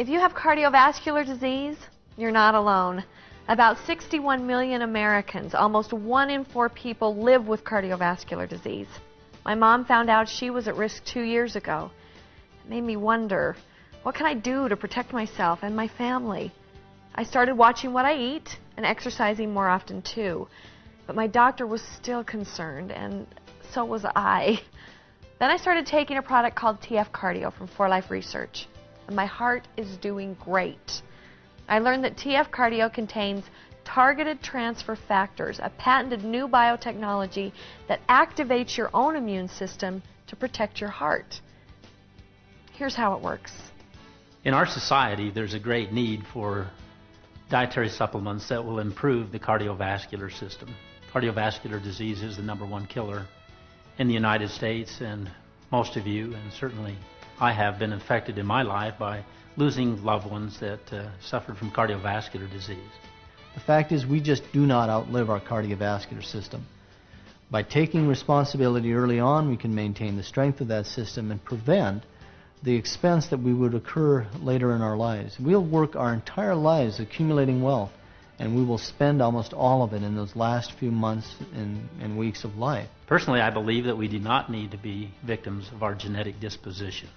If you have cardiovascular disease, you're not alone. About 61 million Americans, almost 1 in 4 people, live with cardiovascular disease. My mom found out she was at risk 2 years ago. It made me wonder, what can I do to protect myself and my family? I started watching what I eat and exercising more often too. But my doctor was still concerned, and so was I. Then I started taking a product called TF Cardio from 4Life Research, and my heart is doing great. I learned that TF Cardio contains targeted transfer factors, a patented new biotechnology that activates your own immune system to protect your heart. Here's how it works. In our society, there's a great need for dietary supplements that will improve the cardiovascular system. Cardiovascular disease is the #1 killer in the United States, and most of you, and certainly I have been affected in my life by losing loved ones that suffered from cardiovascular disease. The fact is, we just do not outlive our cardiovascular system. By taking responsibility early on, we can maintain the strength of that system and prevent the expense that we would occur later in our lives. We'll work our entire lives accumulating wealth, and we will spend almost all of it in those last few months and weeks of life. Personally, I believe that we do not need to be victims of our genetic disposition,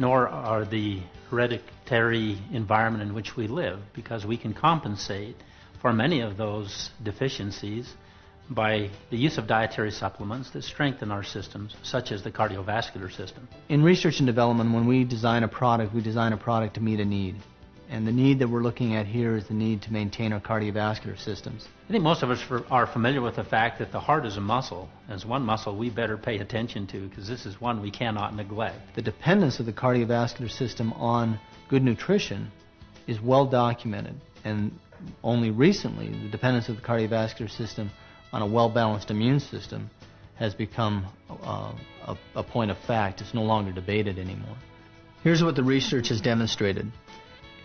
nor are the hereditary environment in which we live, because we can compensate for many of those deficiencies by the use of dietary supplements that strengthen our systems, such as the cardiovascular system. In research and development, when we design a product to meet a need. And the need that we're looking at here is the need to maintain our cardiovascular systems. I think most of us are familiar with the fact that the heart is a muscle. As one muscle we better pay attention to, because this is one we cannot neglect. The dependence of the cardiovascular system on good nutrition is well documented, and only recently the dependence of the cardiovascular system on a well-balanced immune system has become a point of fact. It's no longer debated anymore. Here's what the research has demonstrated.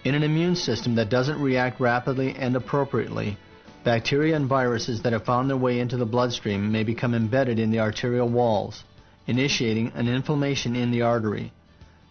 In an immune system that doesn't react rapidly and appropriately, bacteria and viruses that have found their way into the bloodstream may become embedded in the arterial walls, initiating an inflammation in the artery.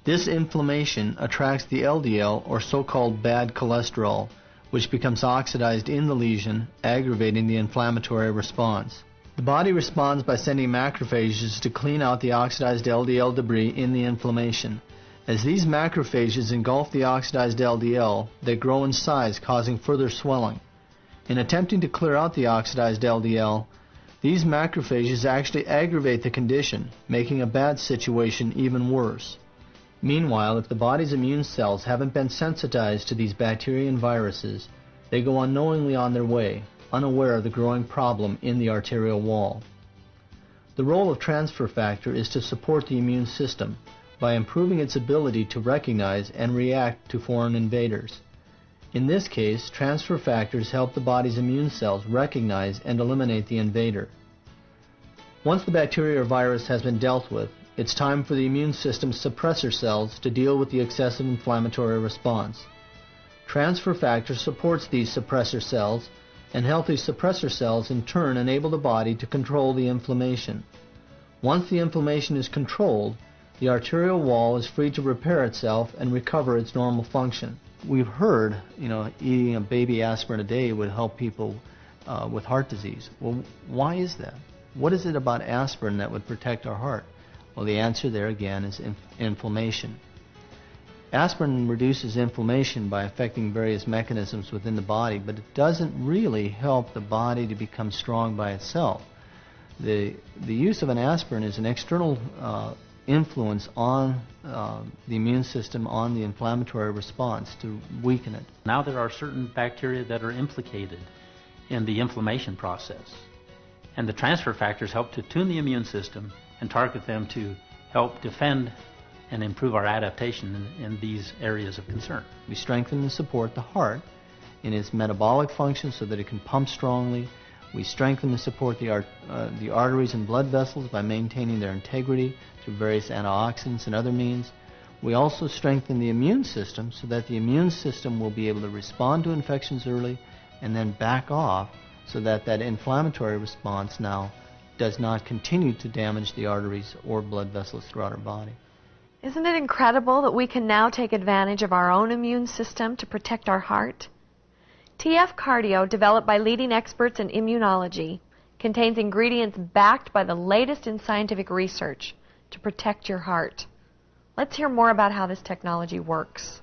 This inflammation attracts the LDL, or so-called bad cholesterol, which becomes oxidized in the lesion, aggravating the inflammatory response. The body responds by sending macrophages to clean out the oxidized LDL debris in the inflammation. As these macrophages engulf the oxidized LDL, they grow in size, causing further swelling. In attempting to clear out the oxidized LDL, these macrophages actually aggravate the condition, making a bad situation even worse. Meanwhile, if the body's immune cells haven't been sensitized to these bacteria and viruses, they go unknowingly on their way, unaware of the growing problem in the arterial wall. The role of transfer factor is to support the immune system by improving its ability to recognize and react to foreign invaders. In this case, transfer factors help the body's immune cells recognize and eliminate the invader. Once the bacteria or virus has been dealt with, it's time for the immune system's suppressor cells to deal with the excessive inflammatory response. Transfer factor supports these suppressor cells, and healthy suppressor cells in turn enable the body to control the inflammation. Once the inflammation is controlled, the arterial wall is free to repair itself and recover its normal function. We've heard, eating a baby aspirin a day would help people with heart disease. Well, why is that? What is it about aspirin that would protect our heart? Well, the answer there again is inflammation. Aspirin reduces inflammation by affecting various mechanisms within the body, but it doesn't really help the body to become strong by itself. The use of an aspirin is an external influence on the immune system, on the inflammatory response to weaken it. Now there are certain bacteria that are implicated in the inflammation process, and the transfer factors help to tune the immune system and target them to help defend and improve our adaptation in these areas of concern. We strengthen and support the heart in its metabolic function so that it can pump strongly. We strengthen and support the arteries and blood vessels by maintaining their integrity through various antioxidants and other means. We also strengthen the immune system so that the immune system will be able to respond to infections early and then back off so that that inflammatory response now does not continue to damage the arteries or blood vessels throughout our body. Isn't it incredible that we can now take advantage of our own immune system to protect our heart? TF Cardio, developed by leading experts in immunology, contains ingredients backed by the latest in scientific research to protect your heart. Let's hear more about how this technology works.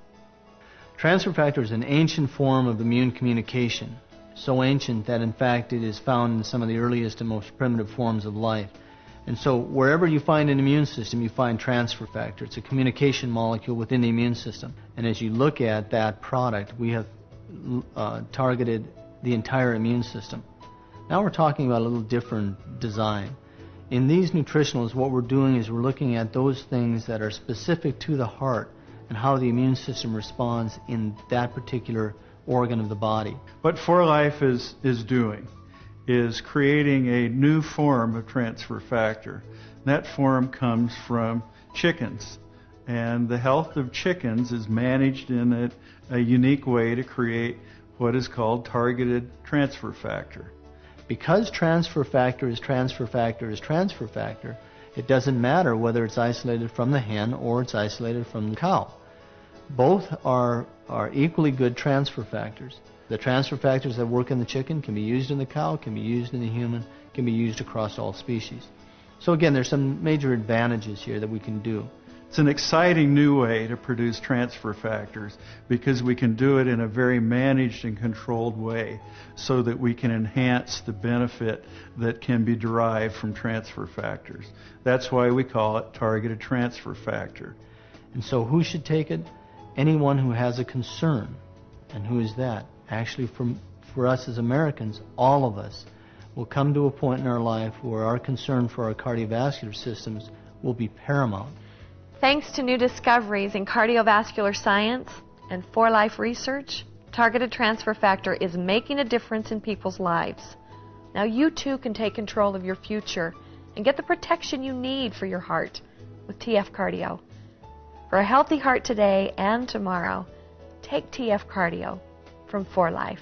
Transfer factor is an ancient form of immune communication, so ancient that in fact it is found in some of the earliest and most primitive forms of life. And so wherever you find an immune system, you find transfer factor. It's a communication molecule within the immune system. And as you look at that product, we have targeted the entire immune system. Now we're talking about a little different design. In these nutritionals, what we're doing is we're looking at those things that are specific to the heart and how the immune system responds in that particular organ of the body. What 4Life is doing is creating a new form of transfer factor. That form comes from chickens. And the health of chickens is managed in a unique way to create what is called targeted transfer factor. Because transfer factor is transfer factor is transfer factor, it doesn't matter whether it's isolated from the hen or it's isolated from the cow. Both are equally good transfer factors. The transfer factors that work in the chicken can be used in the cow, can be used in the human, can be used across all species. So again, there's some major advantages here that we can do. It's an exciting new way to produce transfer factors because we can do it in a very managed and controlled way so that we can enhance the benefit that can be derived from transfer factors. That's why we call it targeted transfer factor. And so who should take it? Anyone who has a concern. And who is that? Actually, for us as Americans, all of us will come to a point in our life where our concern for our cardiovascular systems will be paramount. Thanks to new discoveries in cardiovascular science and 4Life research, targeted transfer factor is making a difference in people's lives. Now you too can take control of your future and get the protection you need for your heart with TF Cardio. For a healthy heart today and tomorrow, take TF Cardio from 4Life.